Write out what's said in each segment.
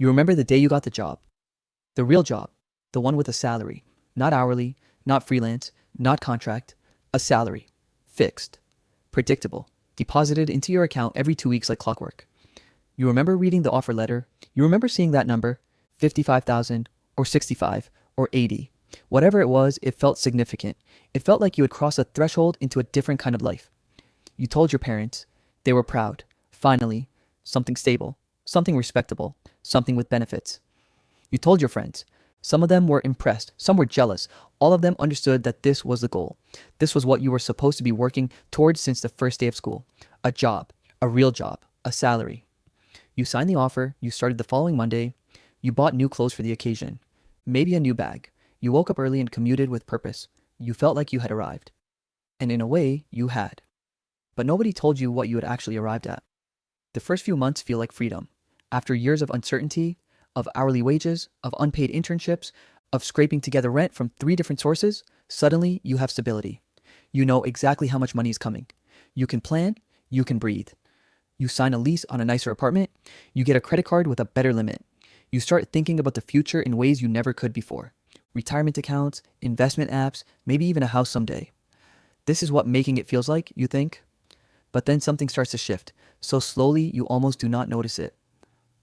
You remember the day you got the job, the real job, the one with a salary, not hourly, not freelance, not contract, a salary, fixed, predictable, deposited into your account every 2 weeks like clockwork. You remember reading the offer letter. You remember seeing that number, 55,000 or 65 or 80. Whatever it was, it felt significant. It felt like you had crossed a threshold into a different kind of life. You told your parents. They were proud. Finally, something stable, something respectable, something with benefits. You told your friends. Some of them were impressed. Some were jealous. All of them understood that this was the goal. This was what you were supposed to be working towards since the first day of school. A job, a real job, a salary. You signed the offer. You started the following Monday. You bought new clothes for the occasion. Maybe a new bag. You woke up early and commuted with purpose. You felt like you had arrived. And in a way, you had. But nobody told you what you had actually arrived at. The first few months feel like freedom. After years of uncertainty, of hourly wages, of unpaid internships, of scraping together rent from 3 different sources, suddenly you have stability. You know exactly how much money is coming. You can plan, you can breathe. You sign a lease on a nicer apartment, you get a credit card with a better limit. You start thinking about the future in ways you never could before. Retirement accounts, investment apps, maybe even a house someday. This is what making it feels like, you think? But then something starts to shift, so slowly you almost do not notice it.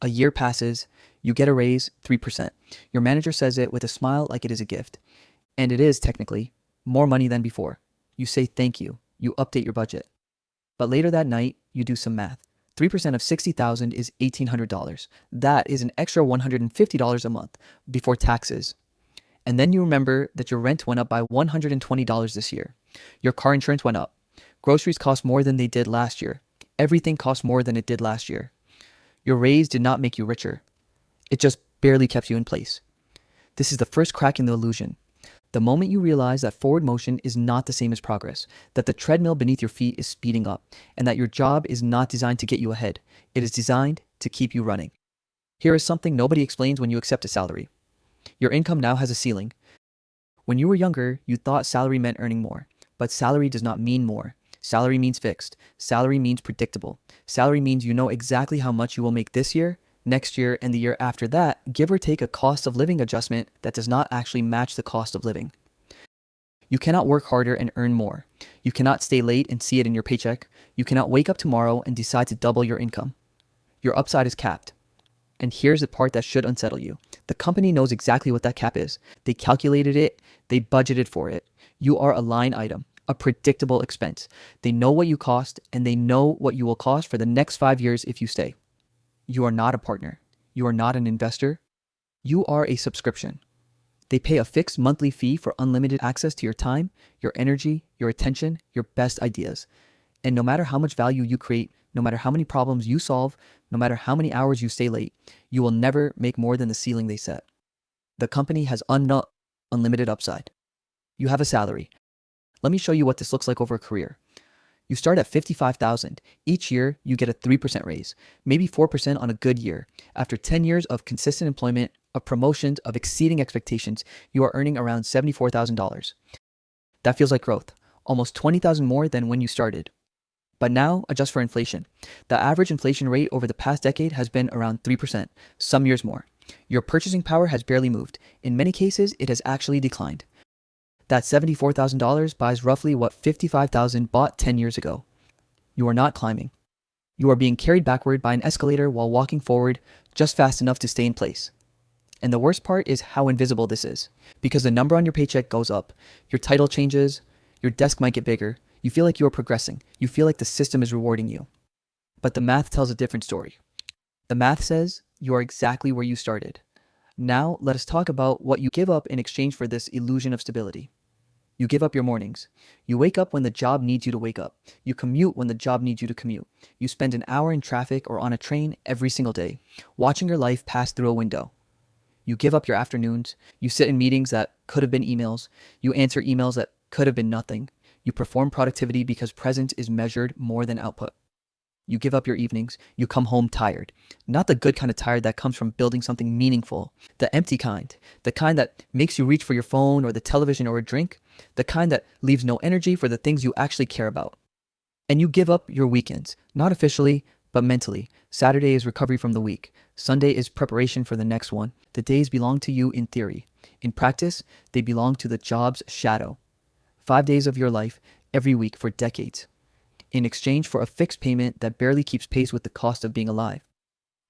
A year passes, you get a raise, 3%. Your manager says it with a smile like it is a gift. And it is, technically, more money than before. You say thank you. You update your budget. But later that night, you do some math. 3% of $60,000 is $1,800. That is an extra $150 a month before taxes. And then you remember that your rent went up by $120 this year. Your car insurance went up. Groceries cost more than they did last year. Everything cost more than it did last year. Your raise did not make you richer. It just barely kept you in place. This is the first crack in the illusion. The moment you realize that forward motion is not the same as progress, that the treadmill beneath your feet is speeding up, and that your job is not designed to get you ahead. It is designed to keep you running. Here is something nobody explains when you accept a salary. Your income now has a ceiling. When you were younger, you thought salary meant earning more, but salary does not mean more. Salary means fixed. Salary means predictable. Salary means you know exactly how much you will make this year, next year, and the year after that, give or take a cost of living adjustment that does not actually match the cost of living. You cannot work harder and earn more. You cannot stay late and see it in your paycheck. You cannot wake up tomorrow and decide to double your income. Your upside is capped. And here's the part that should unsettle you. The company knows exactly what that cap is. They calculated it. They budgeted for it. You are a line item, a predictable expense. They know what you cost, and they know what you will cost for the next 5 years if you stay. You are not a partner. You are not an investor. You are a subscription. They pay a fixed monthly fee for unlimited access to your time, your energy, your attention, your best ideas. And no matter how much value you create, no matter how many problems you solve, no matter how many hours you stay late, you will never make more than the ceiling they set. The company has unlimited upside. You have a salary. Let me show you what this looks like over a career. You start at $55,000. Each year, you get a 3% raise, maybe 4% on a good year. After 10 years of consistent employment, of promotions, of exceeding expectations, you are earning around $74,000. That feels like growth, almost $20,000 more than when you started. But now, adjust for inflation. The average inflation rate over the past decade has been around 3%, some years more. Your purchasing power has barely moved. In many cases, it has actually declined. That $74,000 buys roughly what $55,000 bought 10 years ago. You are not climbing. You are being carried backward by an escalator while walking forward just fast enough to stay in place. And the worst part is how invisible this is. Because the number on your paycheck goes up, your title changes, your desk might get bigger, you feel like you are progressing, you feel like the system is rewarding you. But the math tells a different story. The math says you are exactly where you started. Now let us talk about what you give up in exchange for this illusion of stability. You give up your mornings. You wake up when the job needs you to wake up. You commute when the job needs you to commute. You spend an hour in traffic or on a train every single day, watching your life pass through a window. You give up your afternoons. You sit in meetings that could have been emails. You answer emails that could have been nothing. You perform productivity because presence is measured more than output. You give up your evenings. You come home tired. Not the good kind of tired that comes from building something meaningful. The empty kind. The kind that makes you reach for your phone or the television or a drink. The kind that leaves no energy for the things you actually care about. And you give up your weekends. Not officially, but mentally. Saturday is recovery from the week. Sunday is preparation for the next one. The days belong to you in theory. In practice, they belong to the job's shadow. 5 days of your life, every week for decades, in exchange for a fixed payment that barely keeps pace with the cost of being alive.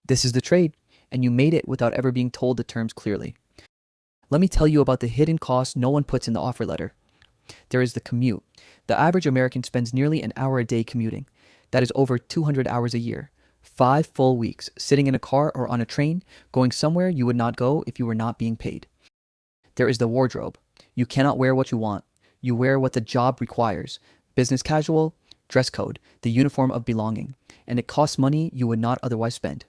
This is the trade, and you made it without ever being told the terms clearly. Let me tell you about the hidden costs no one puts in the offer letter. There is the commute. The average American spends nearly an hour a day commuting. That is over 200 hours a year. 5 full weeks sitting in a car or on a train, going somewhere you would not go if you were not being paid. There is the wardrobe. You cannot wear what you want. You wear what the job requires. Business casual, dress code, the uniform of belonging. And it costs money you would not otherwise spend.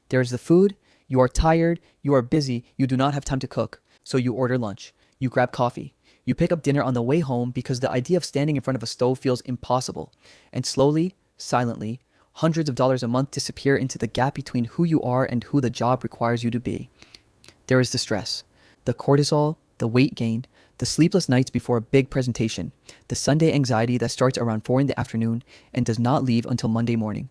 There is the food. You are tired, you are busy, you do not have time to cook, so you order lunch. You grab coffee. You pick up dinner on the way home because the idea of standing in front of a stove feels impossible. And slowly, silently, hundreds of dollars a month disappear into the gap between who you are and who the job requires you to be. There is the stress, the cortisol, the weight gain, the sleepless nights before a big presentation, the Sunday anxiety that starts around 4 in the afternoon and does not leave until Monday morning.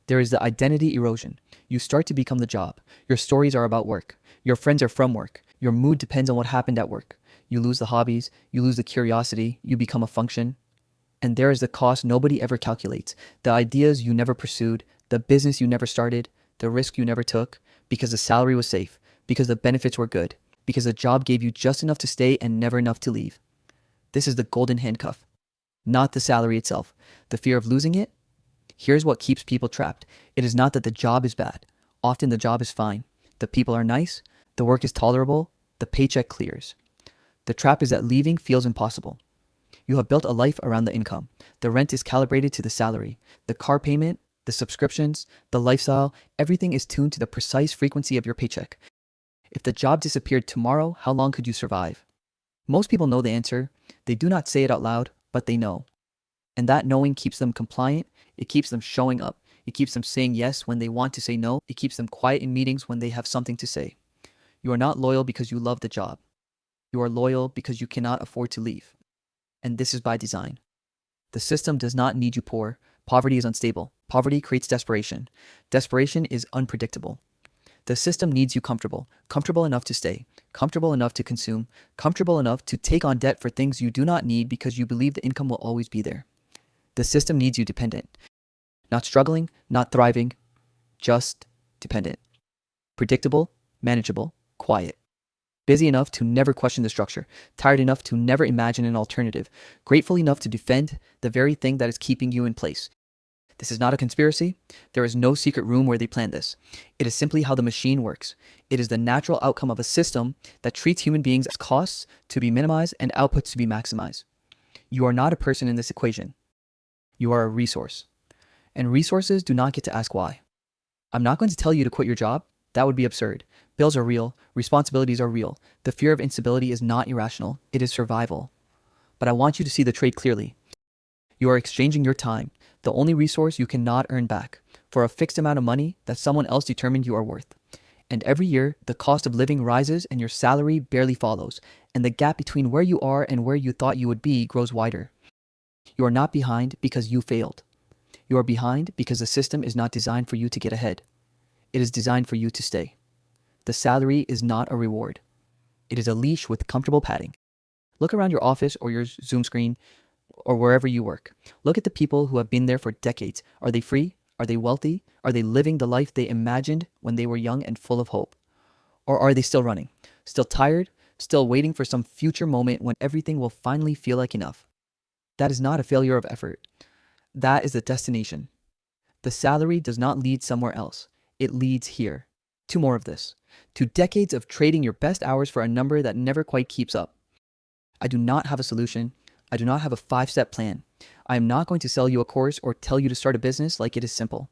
There is the identity erosion. You start to become the job. Your stories are about work. Your friends are from work. Your mood depends on what happened at work. You lose the hobbies. You lose the curiosity. You become a function. And there is the cost nobody ever calculates. The ideas you never pursued. The business you never started. The risk you never took. Because the salary was safe. Because the benefits were good. Because the job gave you just enough to stay and never enough to leave. This is the golden handcuff. Not the salary itself. The fear of losing it. Here's what keeps people trapped. It is not that the job is bad. Often the job is fine. The people are nice. The work is tolerable. The paycheck clears. The trap is that leaving feels impossible. You have built a life around the income. The rent is calibrated to the salary. The car payment, the subscriptions, the lifestyle, everything is tuned to the precise frequency of your paycheck. If the job disappeared tomorrow, how long could you survive? Most people know the answer. They do not say it out loud, but they know. And that knowing keeps them compliant. It keeps them showing up. It keeps them saying yes when they want to say no. It keeps them quiet in meetings when they have something to say. You are not loyal because you love the job. You are loyal because you cannot afford to leave. And this is by design. The system does not need you poor. Poverty is unstable. Poverty creates desperation. Desperation is unpredictable. The system needs you comfortable. Comfortable enough to stay. Comfortable enough to consume. Comfortable enough to take on debt for things you do not need because you believe the income will always be there. The system needs you dependent. Not struggling, not thriving, just dependent. Predictable, manageable, quiet. Busy enough to never question the structure. Tired enough to never imagine an alternative. Grateful enough to defend the very thing that is keeping you in place. This is not a conspiracy. There is no secret room where they planned this. It is simply how the machine works. It is the natural outcome of a system that treats human beings as costs to be minimized and outputs to be maximized. You are not a person in this equation. You are a resource. And resources do not get to ask why. I'm not going to tell you to quit your job. That would be absurd. Bills are real. Responsibilities are real. The fear of instability is not irrational. It is survival. But I want you to see the trade clearly. You are exchanging your time, the only resource you cannot earn back, for a fixed amount of money that someone else determined you are worth. And every year, the cost of living rises and your salary barely follows, and the gap between where you are and where you thought you would be grows wider. You are not behind because you failed. You are behind because the system is not designed for you to get ahead. It is designed for you to stay. The salary is not a reward. It is a leash with comfortable padding. Look around your office or your Zoom screen or wherever you work. Look at the people who have been there for decades. Are they free? Are they wealthy? Are they living the life they imagined when they were young and full of hope? Or are they still running? Still tired? Still waiting for some future moment when everything will finally feel like enough? That is not a failure of effort. That is the destination. The salary does not lead somewhere else. It leads here. To more of this. To decades of trading your best hours for a number that never quite keeps up. I do not have a solution. I do not have a 5-step plan. I am not going to sell you a course or tell you to start a business like it is simple.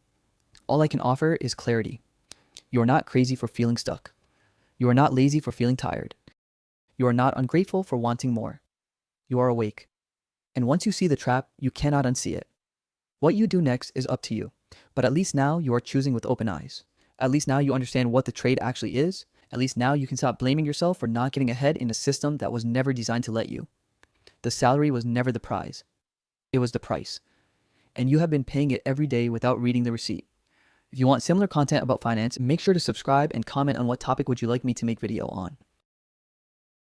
All I can offer is clarity. You are not crazy for feeling stuck. You are not lazy for feeling tired. You are not ungrateful for wanting more. You are awake. And once you see the trap, you cannot unsee it. What you do next is up to you. But at least now you are choosing with open eyes. At least now you understand what the trade actually is. At least now you can stop blaming yourself for not getting ahead in a system that was never designed to let you. The salary was never the prize. It was the price. And you have been paying it every day without reading the receipt. If you want similar content about finance, make sure to subscribe and comment on what topic would you like me to make video on.